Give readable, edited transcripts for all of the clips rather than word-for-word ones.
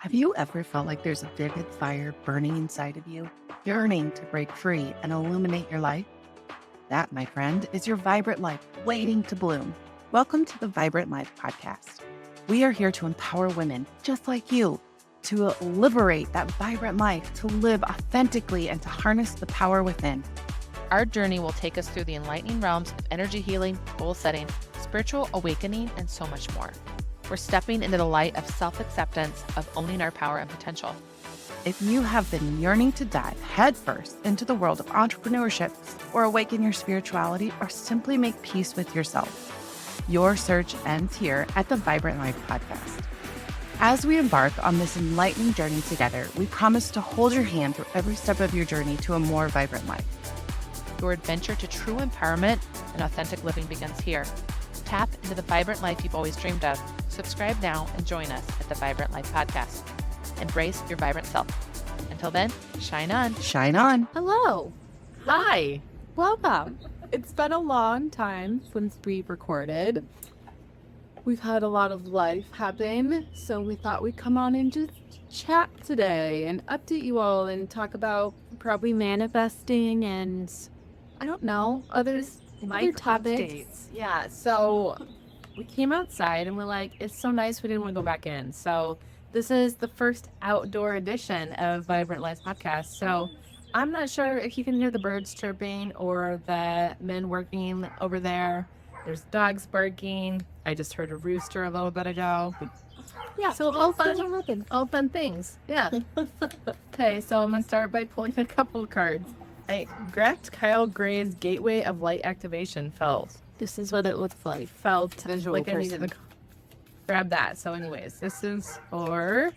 Have you ever felt like there's a vivid fire burning inside of you, yearning to break free and illuminate your life? That, my friend, is your vibrant life waiting to bloom. Welcome to the Vibrant Life Podcast. We are here to empower women just like you to liberate that vibrant life, to live authentically, and to harness the power within. Our journey will take us through the enlightening realms of energy healing, goal setting, spiritual awakening, and so much more. We're stepping into the light of self-acceptance, of owning our power and potential. If you have been yearning to dive headfirst into the world of entrepreneurship or awaken your spirituality or simply make peace with yourself, your search ends here at the Vibrant Life Podcast. As we embark on this enlightening journey together, we promise to hold your hand through every step of your journey to a more vibrant life. Your adventure to true empowerment and authentic living begins here. Tap into the vibrant life you've always dreamed of. Subscribe now and join us at the Vibrant Life Podcast. Embrace your vibrant self. Until then, shine on. Shine on. Hello. Hi. Welcome. It's been a long time since we've recorded. We've had a lot of life happen, so we thought we'd come on and just chat today and update you all and talk about probably manifesting and I don't know, other topics. Updates. Yeah, so we came outside and we're like, it's so nice we didn't want to go back in. So this is the first outdoor edition of Vibrant Life Podcast. So I'm not sure if you can hear the birds chirping or the men working over there. There's dogs barking. I just heard a rooster a little bit ago. Yeah, So all fun things. Yeah. Okay, so I'm going to start by pulling a couple of cards. I grabbed Kyle Gray's Gateway of Light Activation felt. This is what it looks like. Felt Visual like I needed person. to grab that. So anyways, this is for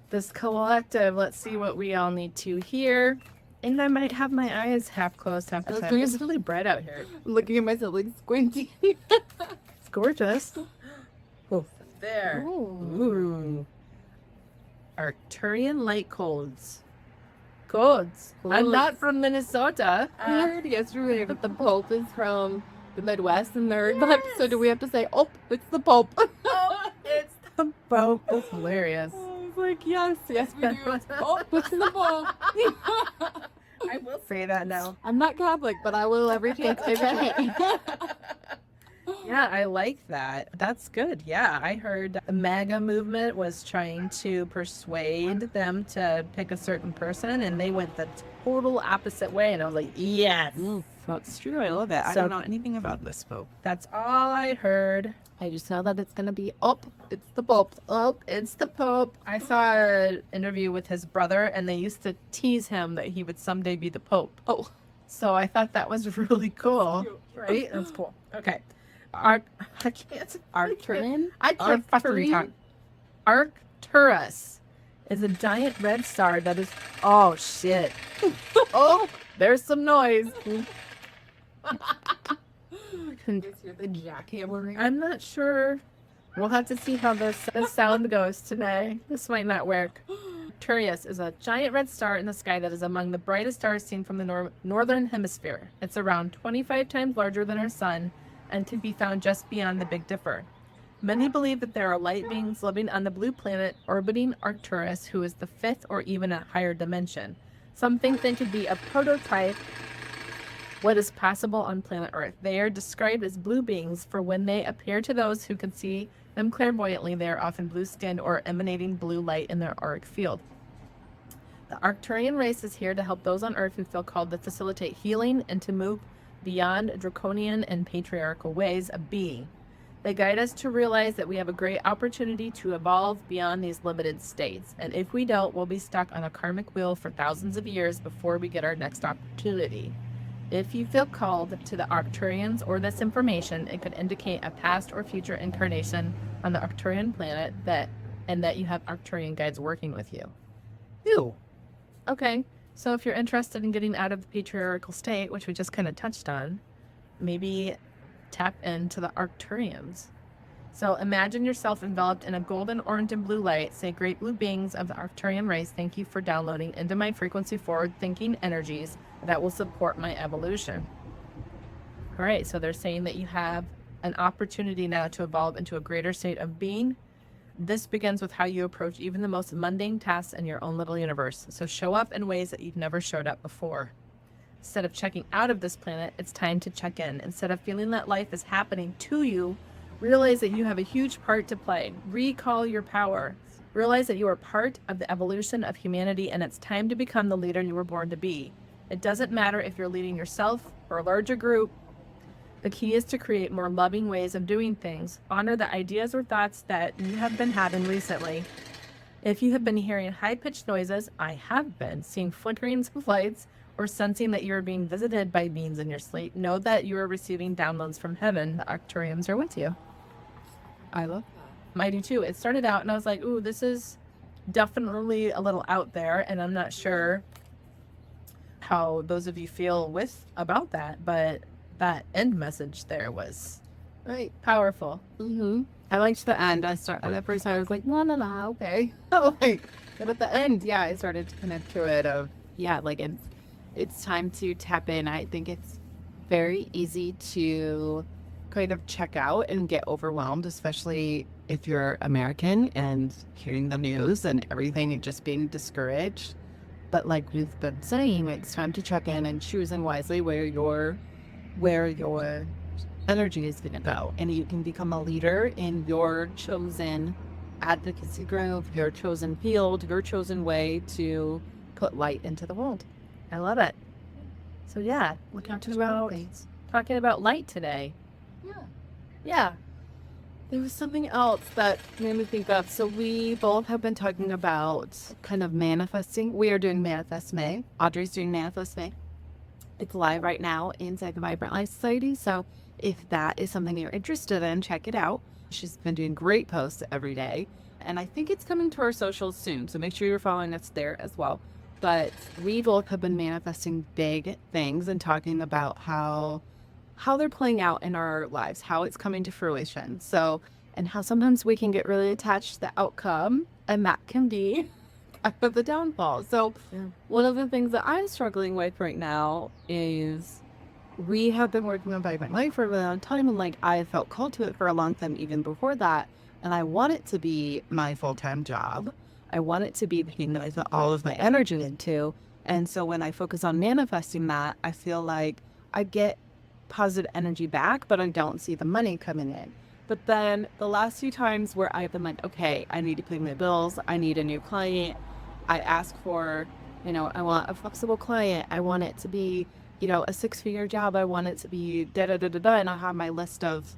this collective. Let's see what we all need to hear. And I might have my eyes half closed half the That's time. pretty- It's really bright out here. Looking at myself like squinty. It's gorgeous. Oh, there. Ooh. Arcturian Light Codes. Codes. I'm not from Minnesota. I heard yesterday that the Pope is from the Midwest, and they're the episode do we have to say, oh, it's the Pope. Oh, it's the Pope. That's hilarious. I was like, yes, we do. Oh, it's the Pope. I will say that now. I'm not Catholic, but I will every chance I get. Yeah, I like that. That's good. Yeah, I heard the MAGA movement was trying to persuade them to pick a certain person, and they went the total opposite way. And I was like, yes, That's true. I love it. I So- don't know anything about this Pope. that's all I heard. I just know that it's going to be, oh, it's the Pope. Oh, it's the Pope. I saw an interview with his brother, and they used to tease him that he would someday be the Pope. Oh. So I thought that was really cool. Right? That's cool. Okay. I can't. Arcturian? I can't fucking talk. Arcturus is a giant red star that is. Oh shit! Oh, there's some noise. Can you hear the jackhammering? I'm not sure. We'll have to see how this sound goes today. This might not work. Arcturus is a giant red star in the sky that is among the brightest stars seen from the northern hemisphere. It's around 25 times larger than our sun and can be found just beyond the Big Dipper. Many believe that there are light beings living on the blue planet orbiting Arcturus, who is the fifth or even a higher dimension. Some think they could be a prototype what is possible on planet Earth. They are described as blue beings, for when they appear to those who can see them clairvoyantly, they are often blue-skinned or emanating blue light in their auric field. The Arcturian race is here to help those on Earth who feel called to facilitate healing and to move beyond draconian and patriarchal ways of being. They guide us to realize that we have a great opportunity to evolve beyond these limited states. And if we don't, we'll be stuck on a karmic wheel for thousands of years before we get our next opportunity. If you feel called to the Arcturians or this information, it could indicate a past or future incarnation on the Arcturian planet that you have Arcturian guides working with you. Ew. Okay. So if you're interested in getting out of the patriarchal state, which we just kind of touched on, maybe tap into the Arcturians. So imagine yourself enveloped in a golden, orange, and blue light. Say, great blue beings of the Arcturian race, thank you for downloading into my frequency forward-thinking energies that will support my evolution. All right, so they're saying that you have an opportunity now to evolve into a greater state of being. This begins with how you approach even the most mundane tasks in your own little universe. So show up in ways that you've never showed up before. Instead of checking out of this planet, it's time to check in. Instead of feeling that life is happening to you, realize that you have a huge part to play. Recall your power. Realize that you are part of the evolution of humanity, and it's time to become the leader you were born to be. It doesn't matter if you're leading yourself or a larger group. The key is to create more loving ways of doing things. Honor the ideas or thoughts that you have been having recently. If you have been hearing high-pitched noises, I have been, seeing flickerings of lights, or sensing that you are being visited by beings in your sleep, know that you are receiving downloads from heaven. The Arcturians are with you. I love I do too. It started out and I was like, ooh, this is definitely a little out there, and I'm not sure how those of you feel about that, but that end message there was right. powerful. I liked the end. At first I was like, no, okay. But at the end, yeah, I started to connect to it of, yeah, like it's time to tap in. I think it's very easy to kind of check out and get overwhelmed, especially if you're American and hearing the news and everything and just being discouraged. But like we've been saying, it's time to check in and choosing wisely where your energy is going to go. And you can become a leader in your chosen advocacy group, your chosen field, your chosen way to put light into the world. I love it. So yeah, we're talking about light today. Yeah. There was something else that made me think of. So we both have been talking about kind of manifesting. We are doing Manifest May. Audrey's doing Manifest May. It's live right now inside the Vibrant Life Society. So if that is something you're interested in, check it out. She's been doing great posts every day. And I think it's coming to our socials soon. So make sure you're following us there as well. But we both have been manifesting big things and talking about how they're playing out in our lives, how it's coming to fruition. So, and how sometimes we can get really attached to the outcome, and that can be the downfall. So one of the things that I'm struggling with right now is we have been working on Vibrant Life for a really long time, and like I felt called to it for a long time even before that. And I want it to be my full-time job. I want it to be the thing that I put all of my energy into. And so when I focus on manifesting that, I feel like I get positive energy back, but I don't see the money coming in. But then the last few times where I've been like, okay, I need to pay my bills, I need a new client, I ask for, I want a flexible client, I want it to be, a 6-figure job, I want it to be da-da-da-da-da, and I have my list of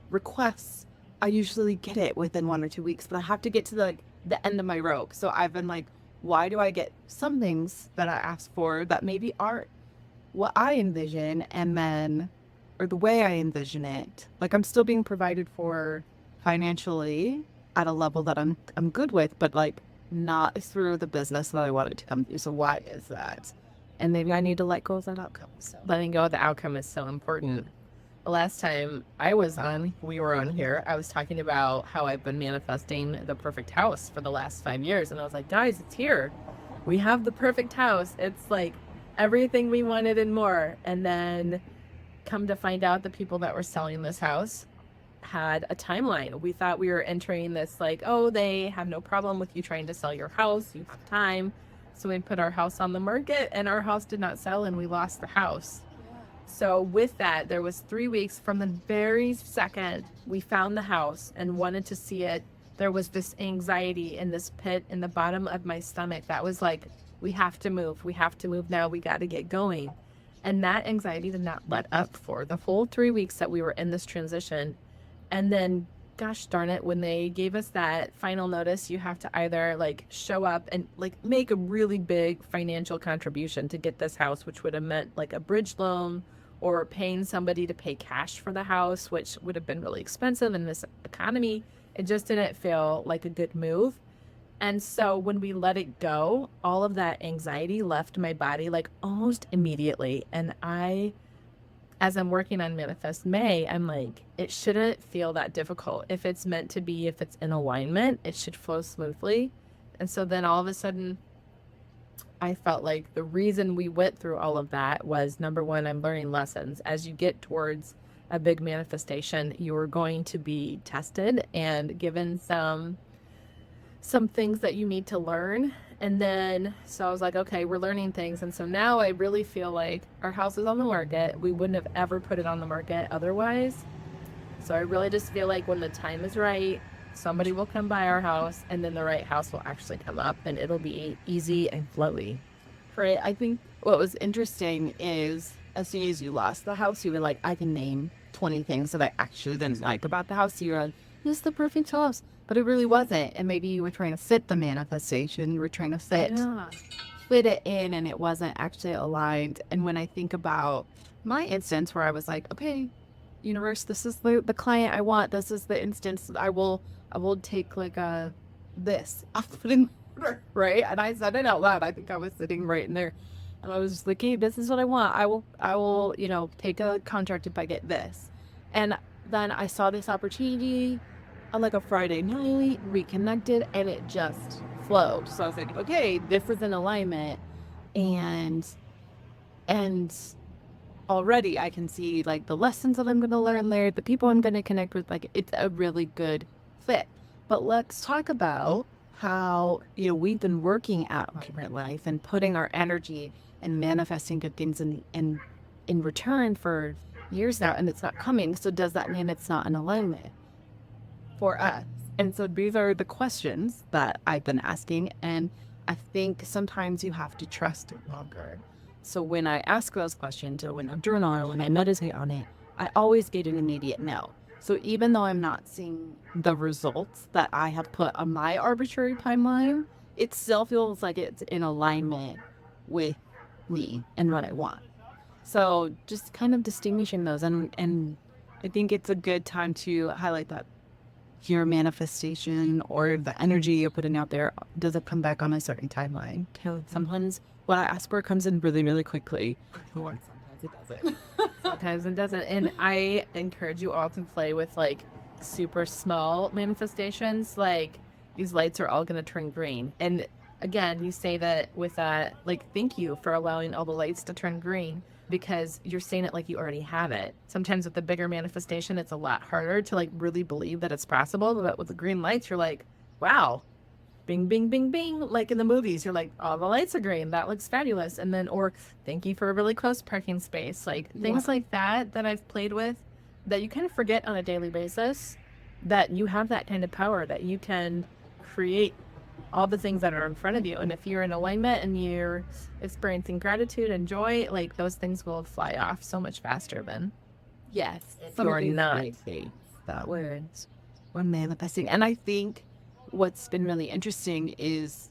requests. I usually get it within 1 or 2 weeks, but I have to get to the end of my rope. So I've been like, why do I get some things that I ask for that maybe aren't what I envision, and then or the way I envision it. Like I'm still being provided for financially at a level that I'm good with, but like not through the business that I wanted to come through. So why is that? And maybe I need to let go of that outcome. So letting go of the outcome is so important. The last time we were on here, I was talking about how I've been manifesting the perfect house for the last 5 years. And I was like, guys, it's here. We have the perfect house. It's like everything we wanted and more. And then come to find out the people that were selling this house had a timeline. We thought we were entering this like, oh, they have no problem with you trying to sell your house. You have time. So we put our house on the market and our house did not sell and we lost the house. So with that, there was 3 weeks from the very second we found the house and wanted to see it. There was this anxiety in this pit in the bottom of my stomach that was like, we have to move. We have to move now. We got to get going. And that anxiety did not let up for the whole 3 weeks that we were in this transition. And then, gosh darn it, when they gave us that final notice, you have to either like show up and like make a really big financial contribution to get this house, which would have meant like a bridge loan or paying somebody to pay cash for the house, which would have been really expensive in this economy. It just didn't feel like a good move. And so when we let it go, all of that anxiety left my body like almost immediately. And as I'm working on Manifest May, I'm like, it shouldn't feel that difficult. If it's meant to be, if it's in alignment, it should flow smoothly. And so then all of a sudden, I felt like the reason we went through all of that was, number one, I'm learning lessons. As you get towards a big manifestation, you are going to be tested and given some some things that you need to learn. And then, so I was like, okay, we're learning things. And so now I really feel like our house is on the market. We wouldn't have ever put it on the market otherwise. So I really just feel like when the time is right, somebody will come by our house, and then the right house will actually come up, and it'll be easy and flowy. Right. I think what was interesting is as soon as you lost the house, you were like, I can name 20 things that I actually didn't like about the house. You were like, this is the perfect house. But it really wasn't. And maybe you were trying to fit the manifestation. You were trying to fit it in, and it wasn't actually aligned. And when I think about my instance where I was like, okay, universe, this is the client I want. This is the instance that I will take like this. I'll put in order, right? And I said it out loud. I think I was sitting right in there. And I was just like, hey, this is what I want. I will, take a contract if I get this. And then I saw this opportunity on like a Friday night, reconnected, and it just flowed. So I was like, okay, this is in alignment. And already I can see like the lessons that I'm going to learn there, the people I'm going to connect with, like it's a really good fit. But let's talk about how, we've been working at Vibrant Life and putting our energy and manifesting good things in return for years now, and it's not coming. So does that mean it's not in alignment for us? And so these are the questions that I've been asking, and I think sometimes you have to trust it longer. So when I ask those questions, or when I journal, or when I meditate on it, I always get an immediate no. So even though I'm not seeing the results that I have put on my arbitrary timeline, it still feels like it's in alignment with me and what I want. So just kind of distinguishing those. And I think it's a good time to highlight that your manifestation or the energy you're putting out there doesn't come back on a certain timeline. Sometimes what I ask for comes in really, really quickly. Sometimes it doesn't. Sometimes it doesn't. And I encourage you all to play with like super small manifestations. Like these lights are all going to turn green. And again, you say that with that, like, thank you for allowing all the lights to turn green, because you're saying it like you already have it. Sometimes with the bigger manifestation, it's a lot harder to like really believe that it's possible. But with the green lights, you're like, wow, bing, bing, bing, bing. Like in the movies, you're like, all the lights are green. That looks fabulous. And then, or thank you for a really close parking space. Like things like that I've played with that you kind of forget on a daily basis, that you have that kind of power, that you can create all the things that are in front of you. And if you're in alignment and you're experiencing gratitude and joy, like those things will fly off so much faster than Yes. you're not. That words we're manifesting. And I think what's been really interesting is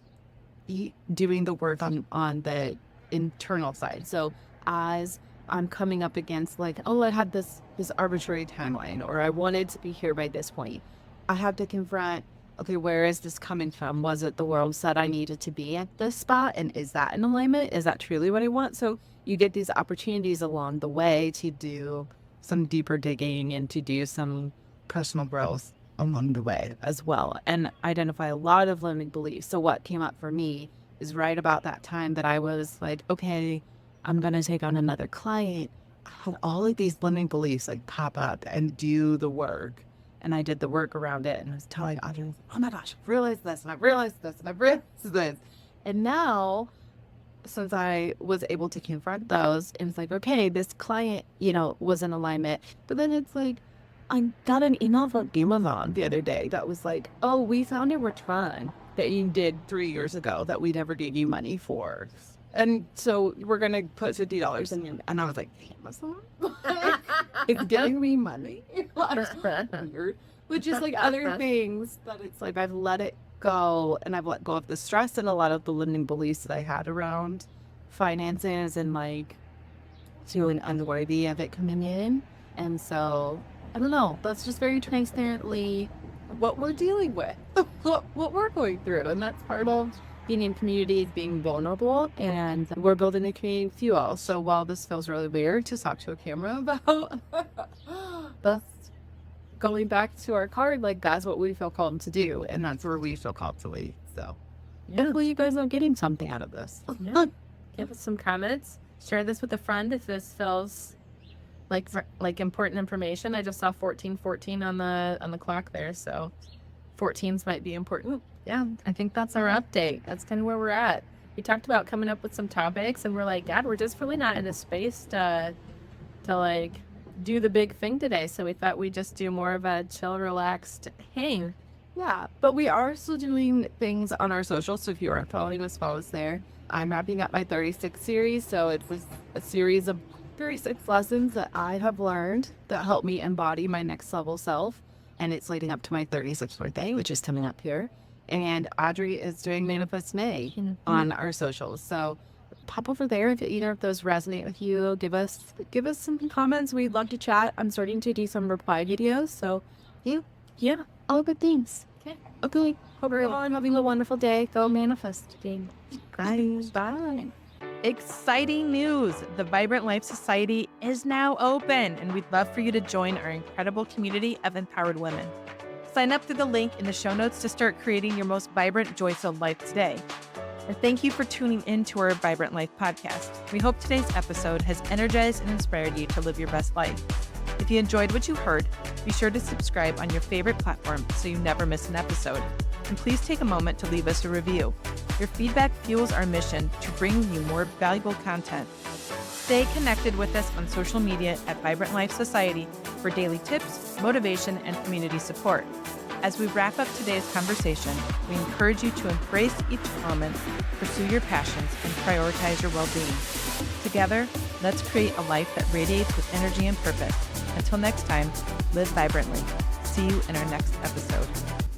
doing the work on the internal side. So as I'm coming up against like, oh, I had this arbitrary timeline, or I wanted to be here by this point, I have to confront, okay, where is this coming from? Was it the world said I needed to be at this spot? And is that in alignment? Is that truly what I want? So you get these opportunities along the way to do some deeper digging and to do some personal growth along the way as well, and identify a lot of limiting beliefs. So what came up for me is right about that time that I was like, okay, I'm going to take on another client. I had all of these limiting beliefs like pop up and do the work. And I did the work around it, and I was telling others, oh my gosh, I've realized this, and I've realized this, and I've realized this. And now, since I was able to confront those, it's like, okay, this client, was in alignment. But then it's like, I got an email from Amazon the other day that was like, oh, we found a return that you did 3 years ago that we never gave you money for. And so we're going to put $50 in your, and I was like, Amazon? It's giving me money. Which is like other things that it's like I've let it go, and I've let go of the stress and a lot of the limiting beliefs that I had around finances and like feeling unworthy of it coming in. And so I don't know, that's just very transparently what we're dealing with, what we're going through. And that's part of being in community, being vulnerable, and we're building a community with you all. So while this feels really weird to talk to a camera about, that's going back to our card, like that's what we feel called to do, and that's where we feel called to lead. So hopefully you guys are getting something out of this. Yeah. Give us some comments. Share this with a friend if this feels like important information. I just saw 1414 on the clock there, so 14s might be important Yeah, I think that's our update. That's kind of where we're at. We talked about coming up with some topics, and we're like, God, we're just really not in a space to like do the big thing today. So we thought we'd just do more of a chill, relaxed hang. Yeah, but we are still doing things on our socials. So if you aren't following us, follow us there. I'm wrapping up my 36 series. So it was a series of 36 lessons that I have learned that help me embody my next level self. And it's leading up to my 36th birthday, which is coming up here. And Audrey is doing Manifest May on our socials. So pop over there if either of those resonate with you. Give us some comments. We'd love to chat. I'm starting to do some reply videos. So yeah, all good things. Okay. Hope everyone having a wonderful day. Go manifest. Bye. Exciting news! The Vibrant Life Society is now open, and we'd love for you to join our incredible community of empowered women. Sign up through the link in the show notes to start creating your most vibrant, joy-filled life today. And thank you for tuning in to our Vibrant Life podcast. We hope today's episode has energized and inspired you to live your best life. If you enjoyed what you heard, be sure to subscribe on your favorite platform so you never miss an episode. And please take a moment to leave us a review. Your feedback fuels our mission to bring you more valuable content. Stay connected with us on social media at Vibrant Life Society for daily tips, motivation, and community support. As we wrap up today's conversation, we encourage you to embrace each moment, pursue your passions, and prioritize your well-being. Together, let's create a life that radiates with energy and purpose. Until next time, live vibrantly. See you in our next episode.